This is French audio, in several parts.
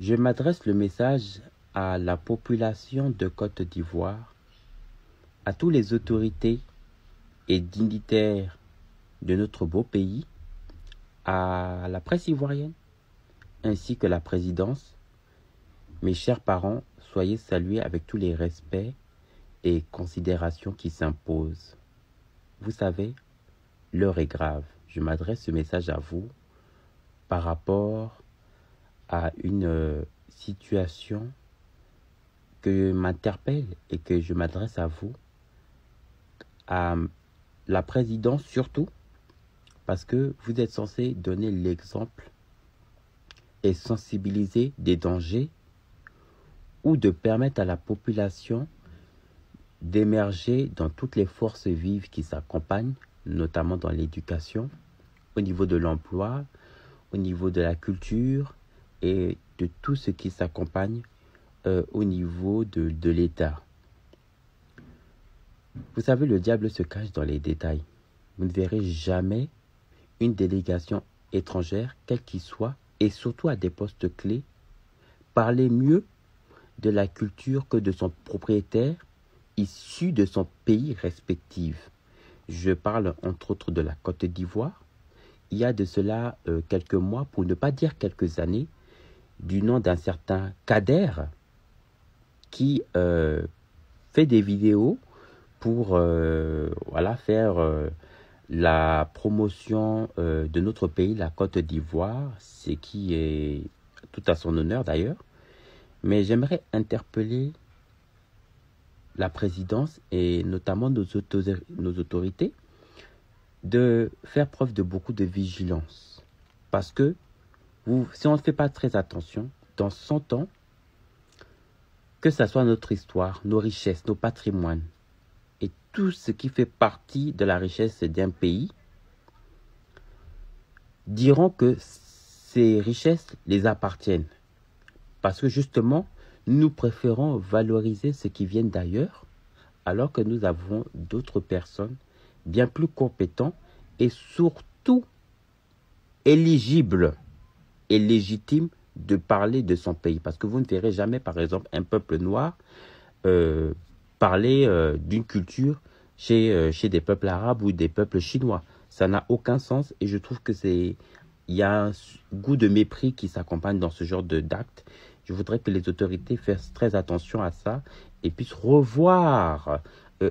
Je m'adresse le message à la population de Côte d'Ivoire, à toutes les autorités et dignitaires de notre beau pays, à la presse ivoirienne, ainsi que la présidence. Mes chers parents, soyez salués avec tous les respects et considérations qui s'imposent. Vous savez, l'heure est grave. Je m'adresse ce message à vous par rapport à une situation que m'interpelle et que je m'adresse à vous, à la présidence surtout, parce que vous êtes censé donner l'exemple et sensibiliser des dangers ou de permettre à la population d'émerger dans toutes les forces vives qui s'accompagnent, notamment dans l'éducation, au niveau de l'emploi, au niveau de la culture et de tout ce qui s'accompagne au niveau de l'État. Vous savez, le diable se cache dans les détails. Vous ne verrez jamais une délégation étrangère, quelle qu'il soit, et surtout à des postes clés, parler mieux de la culture que de son propriétaire issu de son pays respectif. Je parle entre autres de la Côte d'Ivoire. Il y a de cela quelques mois, pour ne pas dire quelques années, du nom d'un certain Kader qui fait des vidéos pour faire la promotion de notre pays, la Côte d'Ivoire, ce qui est tout à son honneur d'ailleurs. Mais j'aimerais interpeller la présidence et notamment nos autorités de faire preuve de beaucoup de vigilance. Parce que si on ne fait pas très attention, dans 100 ans, que ce soit notre histoire, nos richesses, nos patrimoines et tout ce qui fait partie de la richesse d'un pays, diront que ces richesses les appartiennent. Parce que justement, nous préférons valoriser ce qui vient d'ailleurs, alors que nous avons d'autres personnes bien plus compétentes et surtout éligibles et légitimes de parler de son pays. Parce que vous ne verrez jamais, par exemple, un peuple noir parler d'une culture chez des peuples arabes ou des peuples chinois. Ça n'a aucun sens et je trouve que il y a un goût de mépris qui s'accompagne dans ce genre d'actes. Je voudrais que les autorités fassent très attention à ça et puissent revoir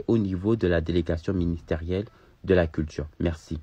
au niveau de la délégation ministérielle de la culture. Merci.